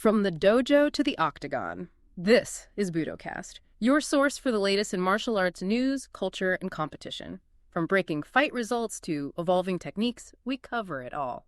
From the dojo to the octagon, this is Budocast, your source for the latest in martial arts news, culture, and competition. From breaking fight results to evolving techniques, we cover it all.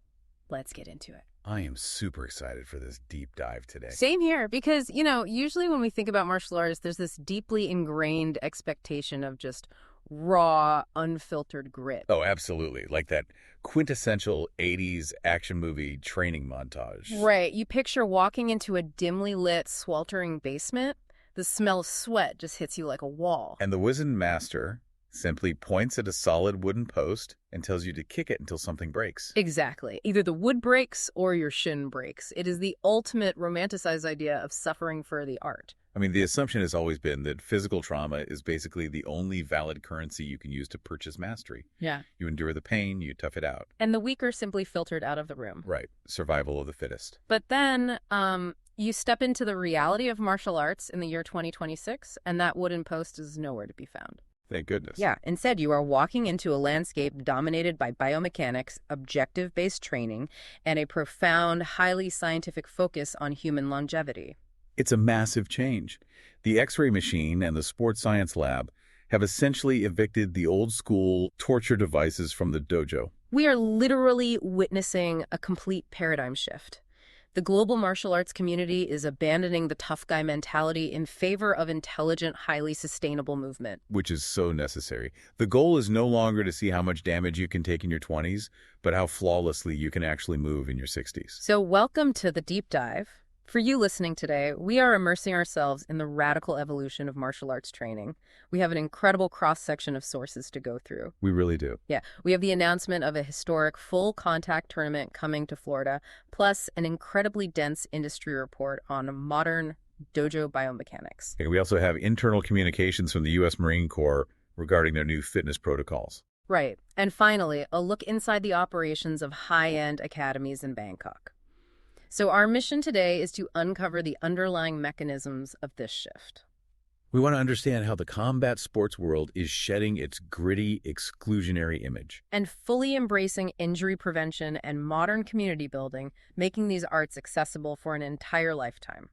Let's get into it. I am super excited for this deep dive today. Same here, because, usually when we think about martial arts, there's this deeply ingrained expectation of just raw, unfiltered grit. Oh, absolutely. Like that quintessential 80s action movie training montage. Right. You picture walking into a dimly lit, sweltering basement. The smell of sweat just hits you like a wall. And the wizened master simply points at a solid wooden post and tells you to kick it until something breaks. Exactly. Either the wood breaks or your shin breaks. It is the ultimate romanticized idea of suffering for the art. I mean, the assumption has always been that physical trauma is basically the only valid currency you can use to purchase mastery. Yeah. You endure the pain, you tough it out. And the weak are simply filtered out of the room. Right. Survival of the fittest. But then you step into the reality of martial arts in the year 2026, and that wooden post is nowhere to be found. Thank goodness. Yeah. Instead, you are walking into a landscape dominated by biomechanics, objective-based training, and a profound, highly scientific focus on human longevity. It's a massive change. The X-ray machine and the sports science lab have essentially evicted the old-school torture devices from the dojo. We are literally witnessing a complete paradigm shift. The global martial arts community is abandoning the tough guy mentality in favor of intelligent, highly sustainable movement. Which is so necessary. The goal is no longer to see how much damage you can take in your 20s, but how flawlessly you can actually move in your 60s. So welcome to the deep dive. For you listening today, we are immersing ourselves in the radical evolution of martial arts training. We have an incredible cross-section of sources to go through. We really do. Yeah, we have the announcement of a historic full-contact tournament coming to Florida, plus an incredibly dense industry report on modern dojo biomechanics. Okay, we also have internal communications from the U.S. Marine Corps regarding their new fitness protocols. Right. And finally, a look inside the operations of high-end academies in Bangkok. So our mission today is to uncover the underlying mechanisms of this shift. We want to understand how the combat sports world is shedding its gritty, exclusionary image. And fully embracing injury prevention and modern community building, making these arts accessible for an entire lifetime.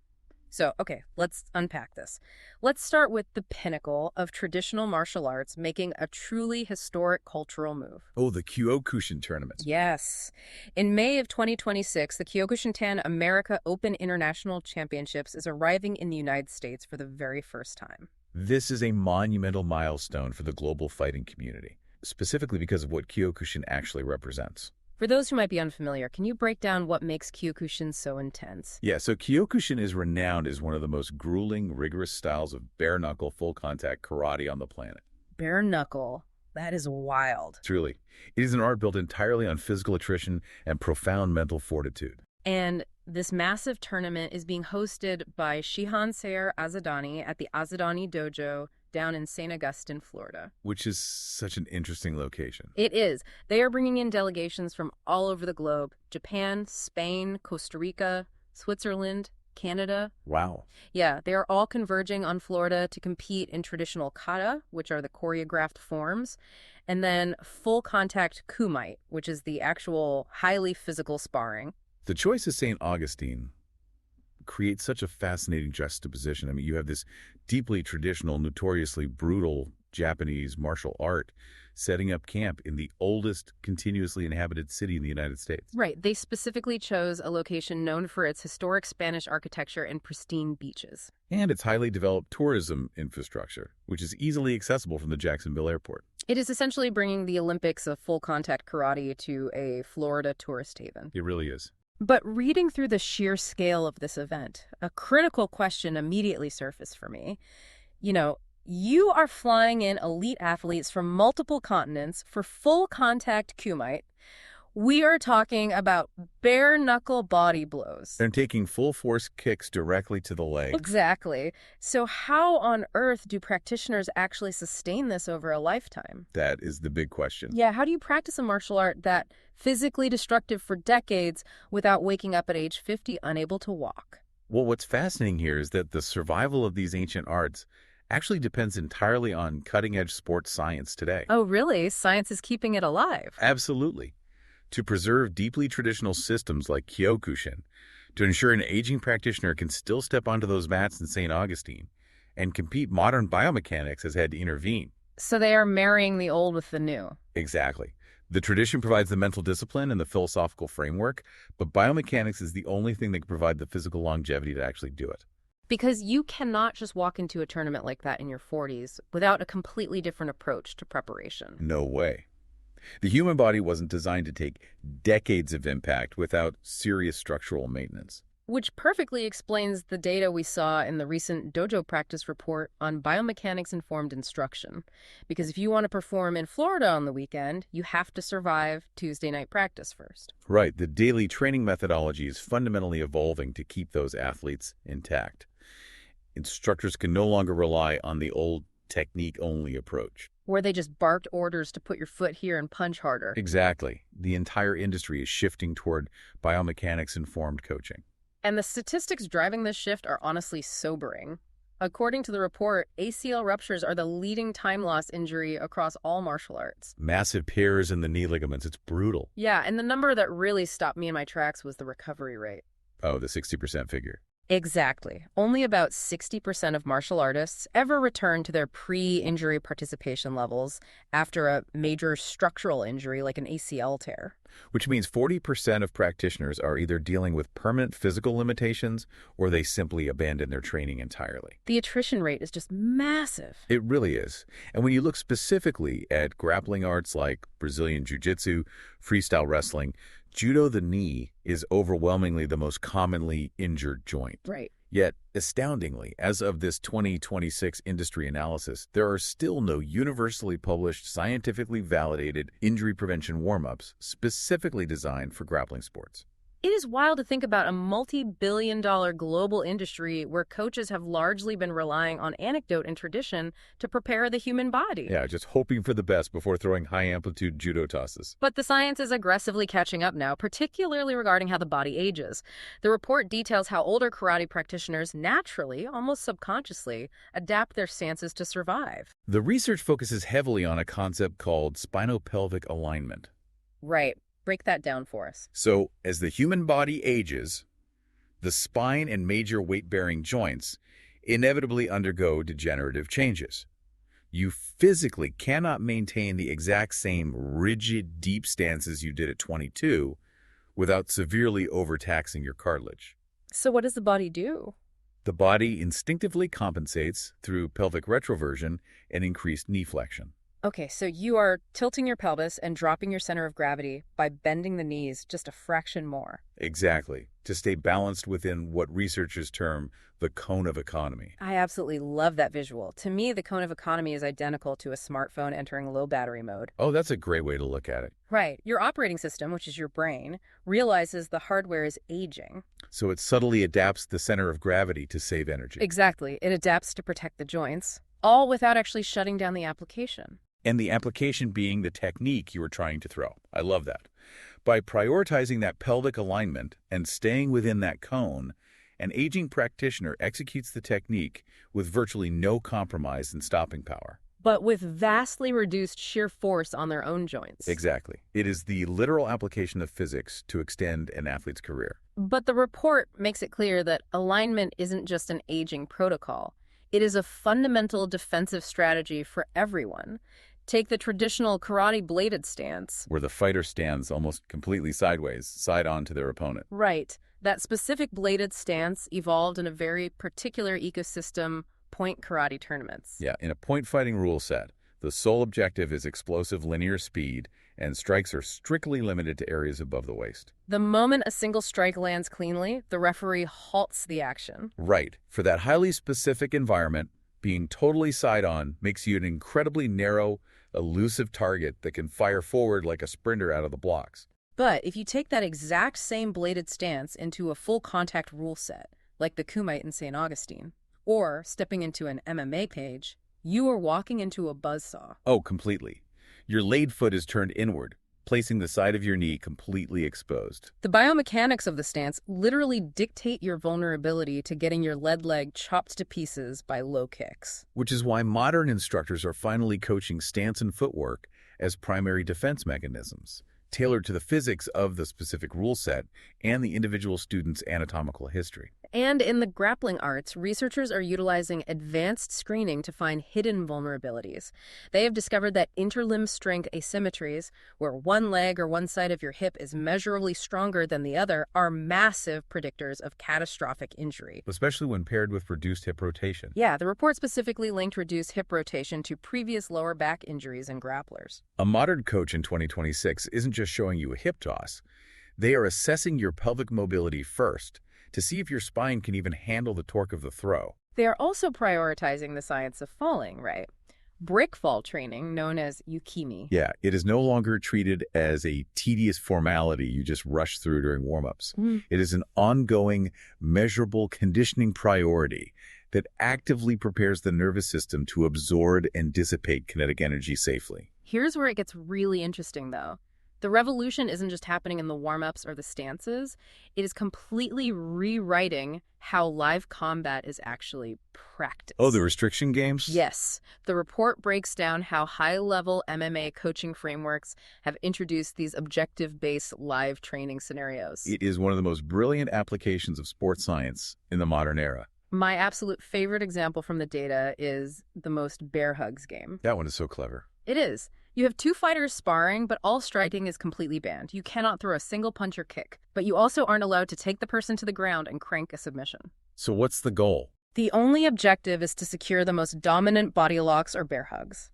So, okay, let's unpack this. Let's start with the pinnacle of traditional martial arts making a truly historic cultural move. Oh, the Kyokushin tournament. Yes. In May of 2026, the Kyokushin-kan America Open International Championships is arriving in the United States for the very first time. This is a monumental milestone for the global fighting community, specifically because of what Kyokushin actually represents. For those who might be unfamiliar, can you break down what makes Kyokushin so intense? Yeah, so Kyokushin is renowned as one of the most grueling, rigorous styles of bare-knuckle, full-contact karate on the planet. Bare knuckle. That is wild. Truly. It is an art built entirely on physical attrition and profound mental fortitude. And this massive tournament is being hosted by Shihan Sayer Azadani at the Azadani Dojo down in Saint Augustine, Florida. Which is such an interesting location. It is. They are bringing in delegations from all over the globe: Japan, Spain, Costa Rica, Switzerland, Canada. Wow. Yeah, they are all converging on Florida to compete in traditional kata, which are the choreographed forms, and then full contact kumite, which is the actual highly physical sparring. The choice of Saint Augustine creates such a fascinating juxtaposition. I mean, you have this deeply traditional, notoriously brutal Japanese martial art setting up camp in the oldest continuously inhabited city in the United States. Right. They specifically chose a location known for its historic Spanish architecture and pristine beaches. And its highly developed tourism infrastructure, which is easily accessible from the Jacksonville airport. It is essentially bringing the Olympics of full-contact karate to a Florida tourist haven. It really is. But reading through the sheer scale of this event, a critical question immediately surfaced for me. You are flying in elite athletes from multiple continents for full-contact kumite. We are talking about bare-knuckle body blows. They're taking full-force kicks directly to the leg. Exactly. So how on earth do practitioners actually sustain this over a lifetime? That is the big question. Yeah, how do you practice a martial art that physically destructive for decades without waking up at age 50 unable to walk? Well, what's fascinating here is that the survival of these ancient arts actually depends entirely on cutting-edge sports science today. Oh, really? Science is keeping it alive? Absolutely. To preserve deeply traditional systems like Kyokushin, to ensure an aging practitioner can still step onto those mats in St. Augustine and compete. Modern biomechanics has had to intervene. So they are marrying the old with the new. Exactly. The tradition provides the mental discipline and the philosophical framework, but biomechanics is the only thing that can provide the physical longevity to actually do it. Because you cannot just walk into a tournament like that in your 40s without a completely different approach to preparation. No way. The human body wasn't designed to take decades of impact without serious structural maintenance. Which perfectly explains the data we saw in the recent dojo practice report on biomechanics-informed instruction. Because if you want to perform in Florida on the weekend, you have to survive Tuesday night practice first. Right. The daily training methodology is fundamentally evolving to keep those athletes intact. Instructors can no longer rely on the old technique-only approach, where they just barked orders to put your foot here and punch harder. Exactly. The entire industry is shifting toward biomechanics-informed coaching. And the statistics driving this shift are honestly sobering. According to the report, ACL ruptures are the leading time loss injury across all martial arts. Massive tears in the knee ligaments. It's brutal. Yeah, and the number that really stopped me in my tracks was the recovery rate. Oh, the 60% figure. Exactly. Only about 60% of martial artists ever return to their pre-injury participation levels after a major structural injury like an ACL tear. Which means 40% of practitioners are either dealing with permanent physical limitations or they simply abandon their training entirely. The attrition rate is just massive. It really is. And when you look specifically at grappling arts like Brazilian Jiu-Jitsu, freestyle wrestling, judo the knee is overwhelmingly the most commonly injured joint. Right. Yet, astoundingly, as of this 2026 industry analysis, there are still no universally published, scientifically validated injury prevention warm-ups specifically designed for grappling sports. It is wild to think about a multi-billion-dollar global industry where coaches have largely been relying on anecdote and tradition to prepare the human body. Yeah, just hoping for the best before throwing high-amplitude judo tosses. But the science is aggressively catching up now, particularly regarding how the body ages. The report details how older karate practitioners naturally, almost subconsciously, adapt their stances to survive. The research focuses heavily on a concept called spinopelvic alignment. Right. Break that down for us. So, as the human body ages, the spine and major weight-bearing joints inevitably undergo degenerative changes. You physically cannot maintain the exact same rigid, deep stances you did at 22 without severely overtaxing your cartilage. So what does the body do? The body instinctively compensates through pelvic retroversion and increased knee flexion. Okay, so you are tilting your pelvis and dropping your center of gravity by bending the knees just a fraction more. Exactly, to stay balanced within what researchers term the cone of economy. I absolutely love that visual. To me, the cone of economy is identical to a smartphone entering low battery mode. Oh, that's a great way to look at it. Right. Your operating system, which is your brain, realizes the hardware is aging. So it subtly adapts the center of gravity to save energy. Exactly. It adapts to protect the joints, all without actually shutting down the application. And the application being the technique you were trying to throw. I love that. By prioritizing that pelvic alignment and staying within that cone, an aging practitioner executes the technique with virtually no compromise in stopping power. But with vastly reduced shear force on their own joints. Exactly. It is the literal application of physics to extend an athlete's career. But the report makes it clear that alignment isn't just an aging protocol. It is a fundamental defensive strategy for everyone. Take the traditional karate bladed stance, where the fighter stands almost completely sideways, side on to their opponent. Right. That specific bladed stance evolved in a very particular ecosystem, point karate tournaments. Yeah, in a point fighting rule set, the sole objective is explosive linear speed, and strikes are strictly limited to areas above the waist. The moment a single strike lands cleanly, the referee halts the action. Right. For that highly specific environment, being totally side-on makes you an incredibly narrow, elusive target that can fire forward like a sprinter out of the blocks. But if you take that exact same bladed stance into a full contact rule set, like the kumite in Saint Augustine, or stepping into an MMA page, you are walking into a buzzsaw. Oh, completely. Your laid foot is turned inward, placing the side of your knee completely exposed. The biomechanics of the stance literally dictate your vulnerability to getting your lead leg chopped to pieces by low kicks. Which is why modern instructors are finally coaching stance and footwork as primary defense mechanisms, tailored to the physics of the specific rule set and the individual student's anatomical history. And in the grappling arts, researchers are utilizing advanced screening to find hidden vulnerabilities. They have discovered that interlimb strength asymmetries, where one leg or one side of your hip is measurably stronger than the other, are massive predictors of catastrophic injury. Especially when paired with reduced hip rotation. Yeah, the report specifically linked reduced hip rotation to previous lower back injuries in grapplers. A modern coach in 2026 isn't just showing you a hip toss. They are assessing your pelvic mobility first to see if your spine can even handle the torque of the throw. They are also prioritizing the science of falling, right? Brick fall training, known as ukimi. Yeah, it is no longer treated as a tedious formality you just rush through during warm-ups. It is an ongoing, measurable conditioning priority that actively prepares the nervous system to absorb and dissipate kinetic energy safely. Here's where it gets really interesting, though. The revolution isn't just happening in the warm-ups or the stances. It is completely rewriting how live combat is actually practiced. Oh, the restriction games? Yes. The report breaks down how high-level MMA coaching frameworks have introduced these objective-based live training scenarios. It is one of the most brilliant applications of sports science in the modern era. My absolute favorite example from the data is the most bear hugs game. That one is so clever. It is. You have two fighters sparring, but all striking is completely banned. You cannot throw a single punch or kick, but you also aren't allowed to take the person to the ground and crank a submission. So what's the goal? The only objective is to secure the most dominant body locks or bear hugs.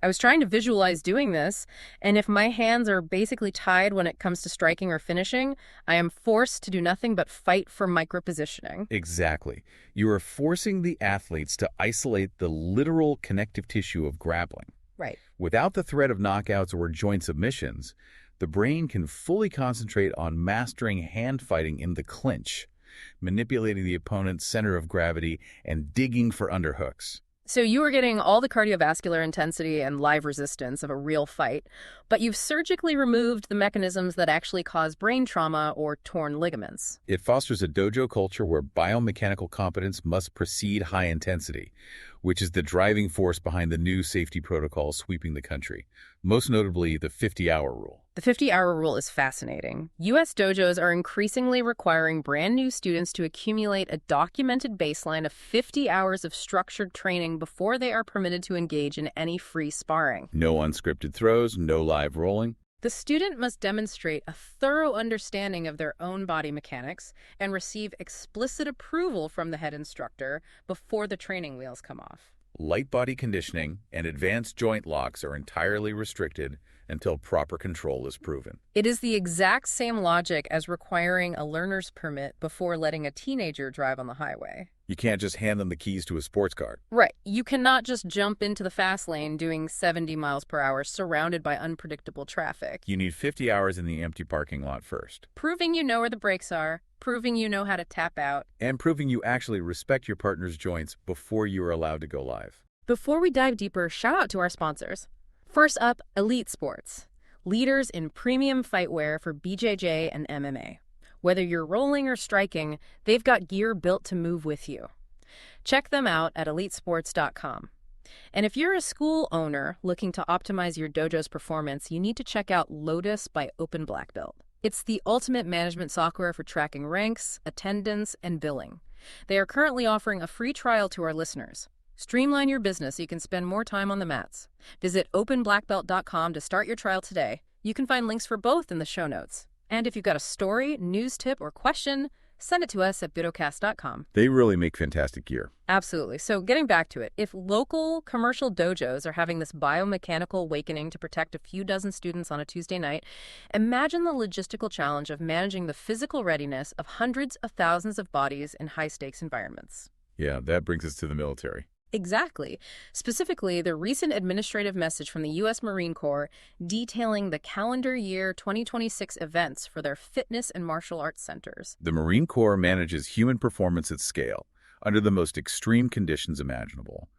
I was trying to visualize doing this, and if my hands are basically tied when it comes to striking or finishing, I am forced to do nothing but fight for micro-positioning. Exactly. You are forcing the athletes to isolate the literal connective tissue of grappling. Right. Without the threat of knockouts or joint submissions, the brain can fully concentrate on mastering hand fighting in the clinch, manipulating the opponent's center of gravity and digging for underhooks. So you are getting all the cardiovascular intensity and live resistance of a real fight, but you've surgically removed the mechanisms that actually cause brain trauma or torn ligaments. It fosters a dojo culture where biomechanical competence must precede high intensity, which is the driving force behind the new safety protocols sweeping the country, most notably the 50-hour rule. The 50-hour rule is fascinating. U.S. dojos are increasingly requiring brand new students to accumulate a documented baseline of 50 hours of structured training before they are permitted to engage in any free sparring. No unscripted throws, no live rolling. The student must demonstrate a thorough understanding of their own body mechanics and receive explicit approval from the head instructor before the training wheels come off. Light body conditioning and advanced joint locks are entirely restricted until proper control is proven. It is the exact same logic as requiring a learner's permit before letting a teenager drive on the highway. You can't just hand them the keys to a sports car. Right. You cannot just jump into the fast lane doing 70 miles per hour surrounded by unpredictable traffic. You need 50 hours in the empty parking lot first. Proving you know where the brakes are, proving you know how to tap out, and proving you actually respect your partner's joints before you are allowed to go live. Before we dive deeper, shout out to our sponsors. First up, Elite Sports, leaders in premium fightwear for BJJ and MMA. Whether you're rolling or striking, they've got gear built to move with you. Check them out at elitesports.com. And if you're a school owner looking to optimize your dojo's performance, you need to check out Lotus by Open Black Belt. It's the ultimate management software for tracking ranks, attendance, and billing. They are currently offering a free trial to our listeners. Streamline your business so you can spend more time on the mats. Visit openblackbelt.com to start your trial today. You can find links for both in the show notes. And if you've got a story, news tip, or question, send it to us at Budocast.com. They really make fantastic gear. Absolutely. So getting back to it, if local commercial dojos are having this biomechanical awakening to protect a few dozen students on a Tuesday night, imagine the logistical challenge of managing the physical readiness of hundreds of thousands of bodies in high-stakes environments. Yeah, that brings us to the military. Exactly. Specifically, the recent administrative message from the U.S. Marine Corps detailing the calendar year 2026 events for their fitness and martial arts centers. The Marine Corps manages human performance at scale under the most extreme conditions imaginable.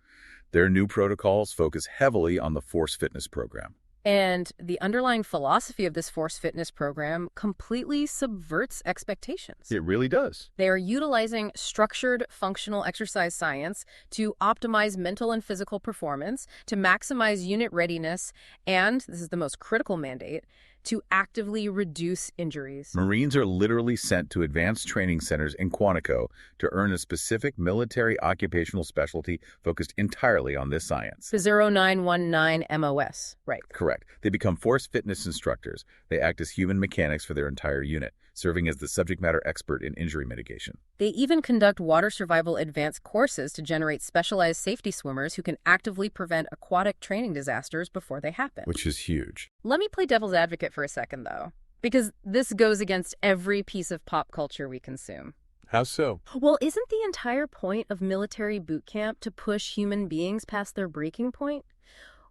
Their new protocols focus heavily on the Force Fitness program. And the underlying philosophy of this Force Fitness program completely subverts expectations. It really does. They are utilizing structured functional exercise science to optimize mental and physical performance, to maximize unit readiness, and, this is the most critical mandate, to actively reduce injuries. Marines are literally sent to advanced training centers in Quantico to earn a specific military occupational specialty focused entirely on this science. The 0919 MOS, right. Correct. They become Force Fitness Instructors. They act as human mechanics for their entire unit, serving as the subject matter expert in injury mitigation. They even conduct water survival advanced courses to generate specialized safety swimmers who can actively prevent aquatic training disasters before they happen. Which is huge. Let me play devil's advocate for a second, though, because this goes against every piece of pop culture we consume. How so? Well, isn't the entire point of military boot camp to push human beings past their breaking point?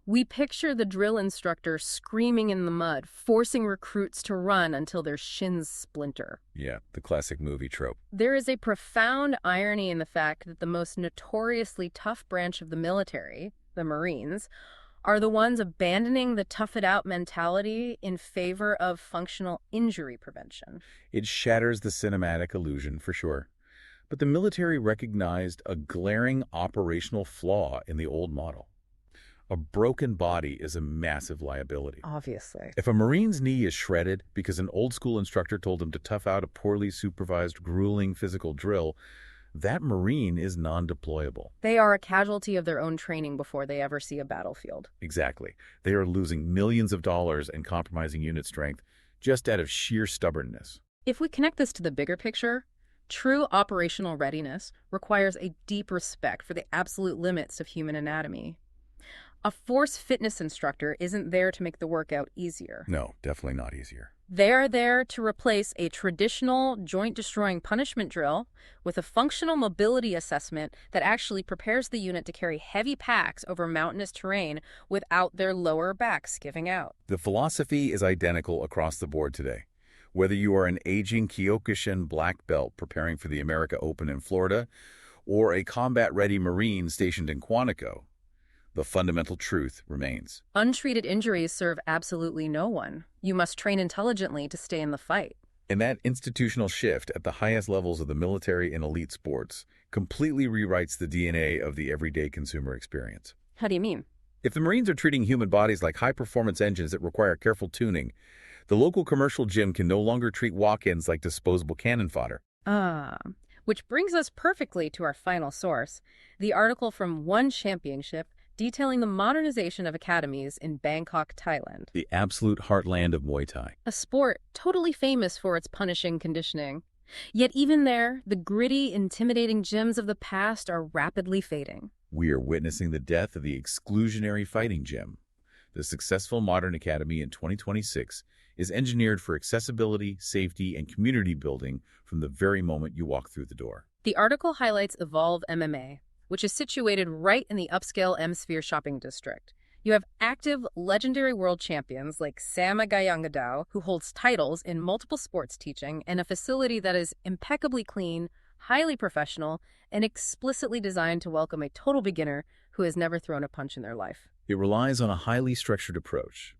We picture the drill instructor screaming in the mud, forcing recruits to run until their shins splinter. Yeah, the classic movie trope. There is a profound irony in the fact that the most notoriously tough branch of the military, the Marines, are the ones abandoning the tough-it-out mentality in favor of functional injury prevention. It shatters the cinematic illusion, for sure. But the military recognized a glaring operational flaw in the old model. A broken body is a massive liability. Obviously. If a Marine's knee is shredded because an old-school instructor told him to tough out a poorly supervised, grueling physical drill, that Marine is non-deployable. They are a casualty of their own training before they ever see a battlefield. Exactly. They are losing millions of dollars and compromising unit strength just out of sheer stubbornness. If we connect this to the bigger picture, true operational readiness requires a deep respect for the absolute limits of human anatomy. A force fitness instructor isn't there to make the workout easier. No, definitely not easier. They're there to replace a traditional joint-destroying punishment drill with a functional mobility assessment that actually prepares the unit to carry heavy packs over mountainous terrain without their lower backs giving out. The philosophy is identical across the board today. Whether you are an aging Kyokushin black belt preparing for the America Open in Florida or a combat-ready Marine stationed in Quantico, the fundamental truth remains. Untreated injuries serve absolutely no one. You must train intelligently to stay in the fight. And that institutional shift at the highest levels of the military and elite sports completely rewrites the DNA of the everyday consumer experience. How do you mean? If the Marines are treating human bodies like high-performance engines that require careful tuning, the local commercial gym can no longer treat walk-ins like disposable cannon fodder. Which brings us perfectly to our final source, the article from One Championship detailing the modernization of academies in Bangkok, Thailand. The absolute heartland of Muay Thai. A sport totally famous for its punishing conditioning. Yet even there, the gritty, intimidating gyms of the past are rapidly fading. We are witnessing the death of the exclusionary fighting gym. The successful modern academy in 2026 is engineered for accessibility, safety, and community building from the very moment you walk through the door. The article highlights Evolve MMA, which is situated right in the upscale M-Sphere shopping district. You have active, legendary world champions like Sam Agayangadaw, who holds titles in multiple sports teaching, and a facility that is impeccably clean, highly professional, and explicitly designed to welcome a total beginner who has never thrown a punch in their life. It relies on a highly structured approach.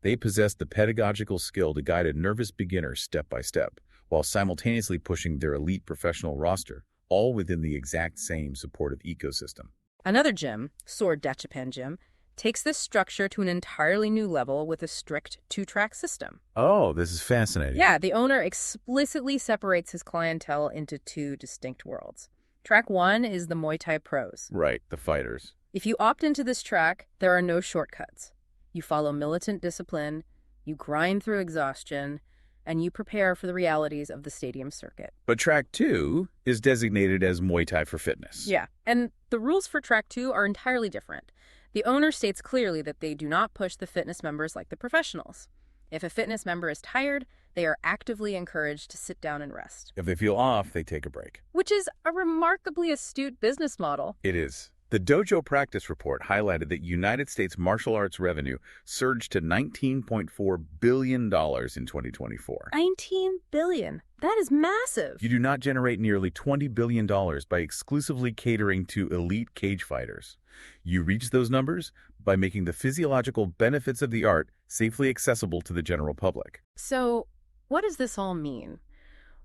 They possess the pedagogical skill to guide a nervous beginner step by step, while simultaneously pushing their elite professional roster, all within the exact same supportive ecosystem. Another gym, Sor Dechapan gym, takes this structure to an entirely new level with a strict two-track system. Oh, this is fascinating. Yeah, the owner explicitly separates his clientele into two distinct worlds. Track 1 is the Muay Thai pros. Right, the fighters. If you opt into this track, there are no shortcuts. You follow militant discipline, you grind through exhaustion, and you prepare for the realities of the stadium circuit. But Track 2 is designated as Muay Thai for Fitness. Yeah, and the rules for Track 2 are entirely different. The owner states clearly that they do not push the fitness members like the professionals. If a fitness member is tired, they are actively encouraged to sit down and rest. If they feel off, they take a break. Which is a remarkably astute business model. It is. The Dojo Practice Report highlighted that United States martial arts revenue surged to $19.4 billion in 2024. $19 billion. That is massive. You do not generate nearly $20 billion by exclusively catering to elite cage fighters. You reach those numbers by making the physiological benefits of the art safely accessible to the general public. So, what does this all mean?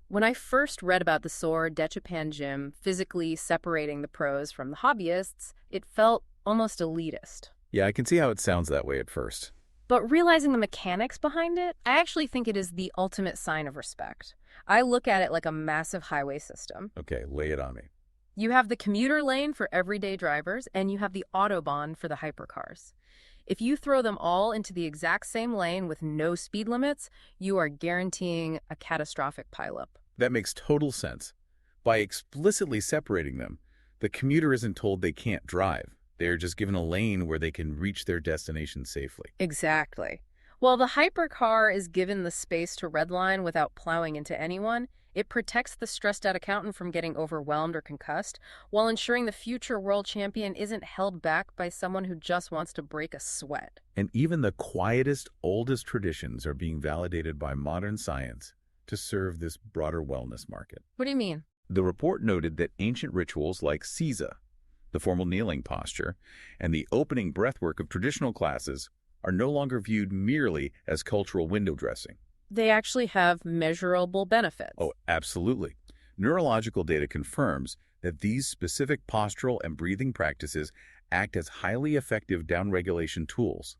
When I first read about the Sor Dechapan gym physically separating the pros from the hobbyists, it felt almost elitist. Yeah, I can see how it sounds that way at first. But realizing the mechanics behind it, I actually think it is the ultimate sign of respect. I look at it like a massive highway system. Okay, lay it on me. You have the commuter lane for everyday drivers, and you have the autobahn for the hypercars. If you throw them all into the exact same lane with no speed limits, you are guaranteeing a catastrophic pileup. That makes total sense. By explicitly separating them, the commuter isn't told they can't drive. They're just given a lane where they can reach their destination safely. Exactly. While the hypercar is given the space to redline without plowing into anyone, it protects the stressed-out accountant from getting overwhelmed or concussed, while ensuring the future world champion isn't held back by someone who just wants to break a sweat. And even the quietest, oldest traditions are being validated by modern science to serve this broader wellness market. What do you mean? The report noted that ancient rituals like Seiza, the formal kneeling posture, and the opening breathwork of traditional classes are no longer viewed merely as cultural window dressing. They actually have measurable benefits. Oh, absolutely. Neurological data confirms that these specific postural and breathing practices act as highly effective downregulation tools.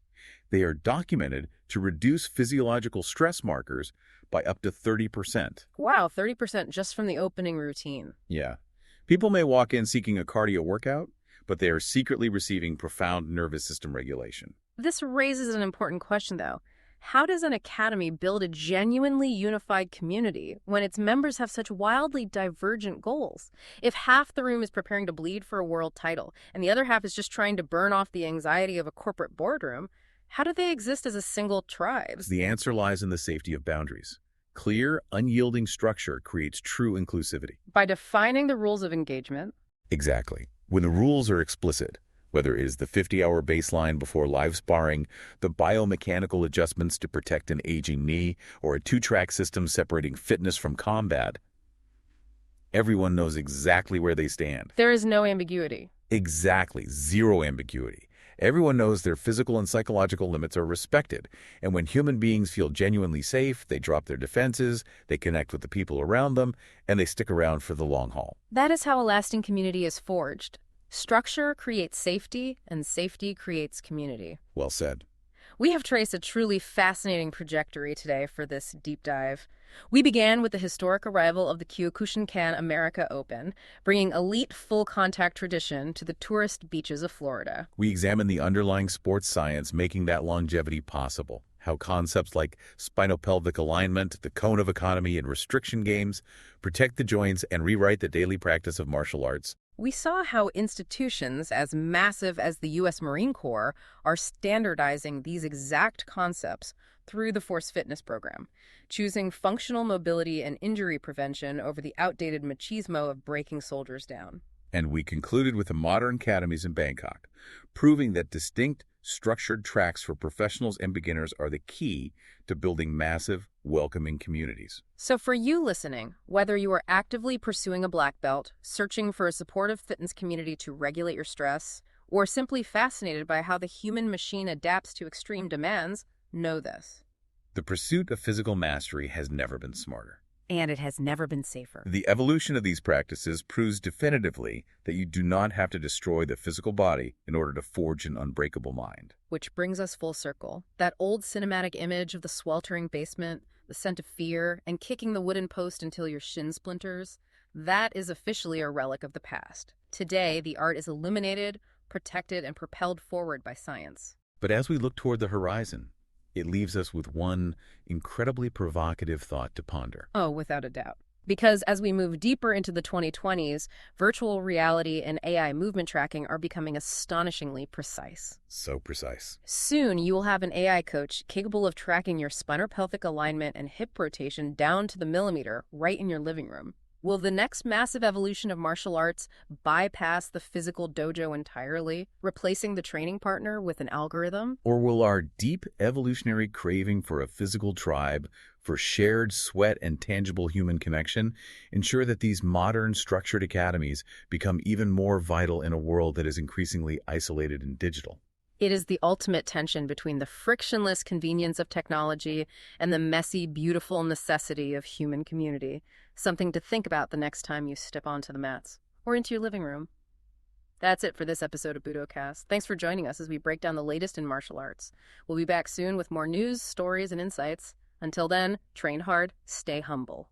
They are documented to reduce physiological stress markers by up to 30%. Wow, 30% just from the opening routine. Yeah. People may walk in seeking a cardio workout, but they are secretly receiving profound nervous system regulation. This raises an important question, though. How does an academy build a genuinely unified community when its members have such wildly divergent goals? If half the room is preparing to bleed for a world title, and the other half is just trying to burn off the anxiety of a corporate boardroom, how do they exist as a single tribe? The answer lies in the safety of boundaries. Clear, unyielding structure creates true inclusivity. By defining the rules of engagement. Exactly. When the rules are explicit, whether it is the 50-hour baseline before live sparring, the biomechanical adjustments to protect an aging knee, or a two-track system separating fitness from combat, everyone knows exactly where they stand. There is no ambiguity. Exactly. Zero ambiguity. Everyone knows their physical and psychological limits are respected, and when human beings feel genuinely safe, they drop their defenses, they connect with the people around them, and they stick around for the long haul. That is how a lasting community is forged. Structure creates safety, and safety creates community. Well said. We have traced a truly fascinating trajectory today for this deep dive. We began with the historic arrival of the Kyokushin-kan America Open, bringing elite full-contact tradition to the tourist beaches of Florida. We examined the underlying sports science making that longevity possible, how concepts like spinopelvic alignment, the cone of economy, and restriction games protect the joints and rewrite the daily practice of martial arts. We saw how institutions as massive as the U.S. Marine Corps are standardizing these exact concepts through the Force Fitness program, choosing functional mobility and injury prevention over the outdated machismo of breaking soldiers down. And we concluded with the modern academies in Bangkok, proving that distinct, structured tracks for professionals and beginners are the key to building massive, welcoming communities. So for you listening, whether you are actively pursuing a black belt, searching for a supportive fitness community to regulate your stress, or simply fascinated by how the human machine adapts to extreme demands, know this. The pursuit of physical mastery has never been smarter. And it has never been safer. The evolution of these practices proves definitively that you do not have to destroy the physical body in order to forge an unbreakable mind. Which brings us full circle. That old cinematic image of the sweltering basement, the scent of fear, and kicking the wooden post until your shin splinters, that is officially a relic of the past. Today, the art is illuminated, protected, and propelled forward by science. But as we look toward the horizon, it leaves us with one incredibly provocative thought to ponder. Oh, without a doubt. Because as we move deeper into the 2020s, virtual reality and AI movement tracking are becoming astonishingly precise. So precise. Soon, you will have an AI coach capable of tracking your spinopelvic alignment and hip rotation down to the millimeter right in your living room. Will the next massive evolution of martial arts bypass the physical dojo entirely, replacing the training partner with an algorithm? Or will our deep evolutionary craving for a physical tribe, for shared sweat and tangible human connection, ensure that these modern structured academies become even more vital in a world that is increasingly isolated and digital? It is the ultimate tension between the frictionless convenience of technology and the messy, beautiful necessity of human community. Something to think about the next time you step onto the mats or into your living room. That's it for this episode of Budocast. Thanks for joining us as we break down the latest in martial arts. We'll be back soon with more news, stories, and insights. Until then, train hard, stay humble.